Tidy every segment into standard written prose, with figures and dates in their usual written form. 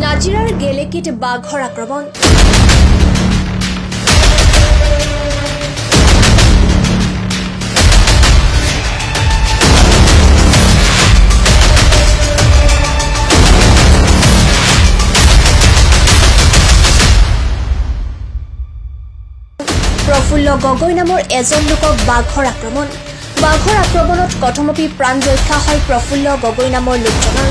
নাজিৰাৰ গেলেকীত বাঘৰ আক্ৰমণ। প্ৰফুল্ল গগৈ নামৰ এজন লোকক বাঘৰ আক্ৰমণ। বাঘৰ আক্ৰমণত কথমপি প্ৰাণ ৰক্ষা হয় প্ৰফুল্ল গগৈ নামৰ লোকজনৰ।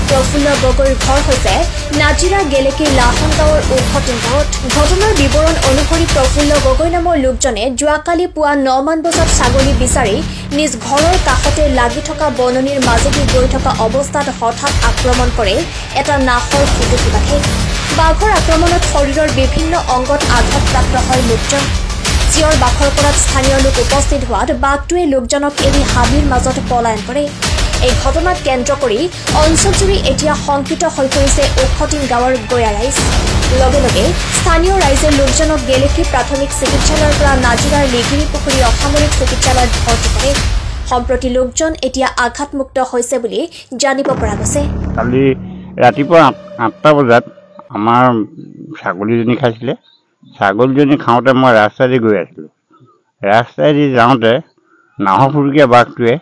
প্ৰফুল্ল গগৈৰ ঘৰ হৈছে নাজিৰা গেলেকীৰ লাহন গাঁৱৰ উখটিং গাঁৱত। ঘটনাৰ বিৱৰণ অনুসৰি প্ৰফুল্ল গগৈ নামৰ লোকজনে যোৱাকালি পুৱা 9 মান বজাত ছাগলী বিচাৰি নিজ ঘৰৰ কাষতে লাগি থকা বননিৰ মাজেদি গৈ থকা অৱস্থাত হঠাৎ আক্ৰমণ কৰে এটা নাহৰ ফুটুকী বাঘে। বাঘৰ আক্ৰমণত শৰীৰৰ বিভিন্ন অংগত আঘাতপ্ৰাপ্ত হয় লোকজন। চিঞৰ বাখৰ কৰাত স্থানীয় লোক উপস্থিত হোৱাত বাঘটোৱে লোকজনক এৰি হাবিৰ মাজত পলায়ন কৰে। এই ঘটনাক কেন্দ্ৰ কৰি অঞ্চলজুৰি এতিয়া শংকিত হৈ পৰিছে উখটিং গাঁৱৰ গয়া ৰাইজ। লগে লগে স্থানীয় ৰাইজে লোকজনক গেলেকী প্ৰাথমিক চিকিৎসালয়ৰ পৰা নাজিৰাৰ লিগিৰি পুখুৰী অসামৰিক চিকিৎসালয়ত ভৰ্তি কৰে। সম্প্ৰতি লোকজন এতিয়া আঘাতমুক্ত হৈছে বুলি জানিব পৰা গৈছে। কালি ৰাতিপুৱা 8টা বজাত আমাৰ ছাগলীজনী খাইছিলে। ছাগলীজনী খাওঁতে মই ৰাস্তাইদি গৈ আছিলোঁ। ৰাস্তাইদি যাওঁতে নাহৰ ফুটুকীয়া বাঘটোৱে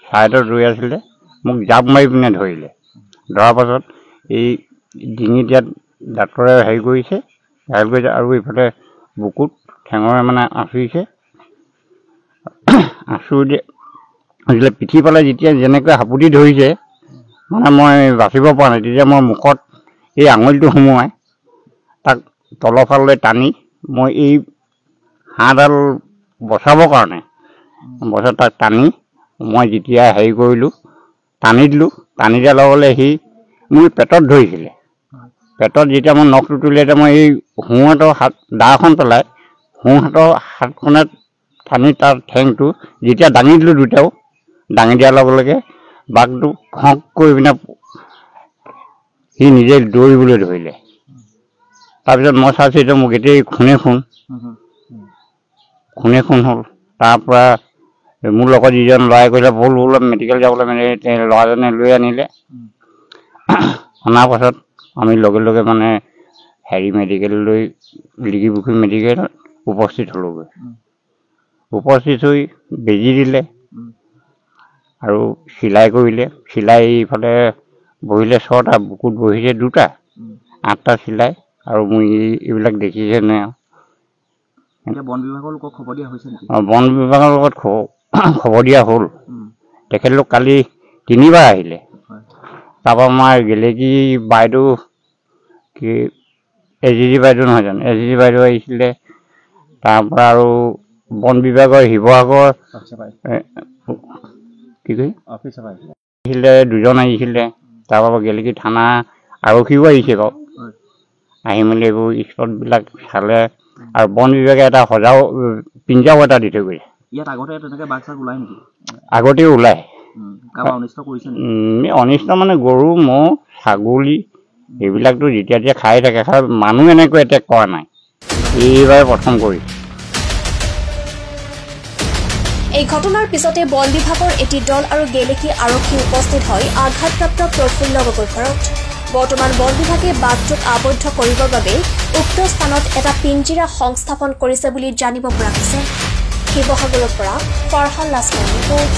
ছাইডত ৰৈ আছিলে, মোক জাপ মাৰি পিনে ধৰিলে। ধৰাৰ পাছত এই ডিঙিত ইয়াত ডাক্তৰে হেৰি কৰিছে আৰু এইফালে বুকুত ঠেঙৰে মানে আঁচুৰিছে। আঁচুৰি দিলে পিঠি পালে যেতিয়া যেনেকৈ হাপুতি ধৰিছে মানে মই বাচিব পৰা নাই। তেতিয়া মই মুখত এই আঙুলিটো সোমোৱাই তাক তলৰ ফাললৈ টানি মই এই হাঁহডাল বচাবৰ কাৰণে তাক টানি মই যেতিয়া হেৰি কৰিলোঁ, টানি দিলোঁ। টানি দিয়াৰ লগে লগে সি মোৰ পেটত ধৰিছিলে। পেটত যেতিয়া মই নখটো তুলিয়াতে মই এই সোঁহাতৰ হাত দাখন পেলাই সোঁহাতৰ হাতখনে টানি তাৰ ঠেংটো যেতিয়া দাঙি দিলোঁ, দুটাও দাঙি দিয়াৰ লগে লগে বাঘটো খং কৰি পিনে সি নিজে দৌৰিবলৈ ধৰিলে। তাৰপিছত মই চাইছোঁ এতিয়া মোক গোটেই খুনে খুন হ'ল। তাৰপৰা মোৰ লগত যিজন ল'ৰাই কৈছে ব'ল মেডিকেল যাবলৈ, মানে ল'ৰাজনে লৈ আনিলে। অনাৰ পাছত আমি লগে লগে মানে মেডিকেললৈ লিগিৰি পুখুৰী মেডিকেল উপস্থিত হ'লোগৈ। উপস্থিত হৈ বেজী দিলে আৰু চিলাই কৰিলে। চিলাই ইফালে বহিলে 6টা, বুকুত বহিছে 2টা, 8টা চিলাই। আৰু মই এইবিলাক দেখিছে নে? বন বিভাগৰ লোকক খবৰ দিয়া হৈছে নেকি? বন বিভাগৰ লগত খবৰ দিয়া হ'ল। তেখেতলোক কালি 3বাৰ আহিলে। তাৰপৰা আমাৰ গেলেকী বাইদেউ কি এজিজি বাইদেউ নহয় জানো, এজিজি বাইদেউ আহিছিলে। তাৰপৰা আৰু বন বিভাগৰ শিৱসাগৰ কি কয় আহিছিলে, 2জন আহিছিলে। তাৰপৰা গেলেকী থানা আৰক্ষীও আহিছে বাৰু। আহি মেলি এইবোৰ স্পটবিলাক চালে আৰু বন বিভাগে এটা পিঞ্জাও এটা দি থৈ গৈছে। ইয়াত আগতে তেনেকৈ বাঘ চাঘ ওলাই নেকি? আগতেও ওলায়। অনিষ্ট কৰিছে নেকি? অনিষ্ট মানে গৰু, ম'হ, ছাগলী এইবিলাকতো যেতিয়া খাই থাকে। মানুহ এনেকৈ এটেক কৰা নাই, এইবাৰে প্ৰথম কৰিছে। এই ঘটনাৰ পিছতে বন বিভাগৰ এটি দল আৰু গেলেকী আৰক্ষী উপস্থিত হৈ আঘাতপ্ৰাপ্ত প্ৰফুল্ল গগৈৰ ঘৰত। বৰ্তমান বন বিভাগে বাঘটোক আবদ্ধ কৰিবৰ বাবে উক্ত স্থানত এটা পিঞ্জিৰা সংস্থাপন কৰিছে বুলি জানিব পৰা গৈছে। শিৱসাগৰৰ পৰা ফাৰহান লাস্কাৰৰ ৰিপৰ্ট।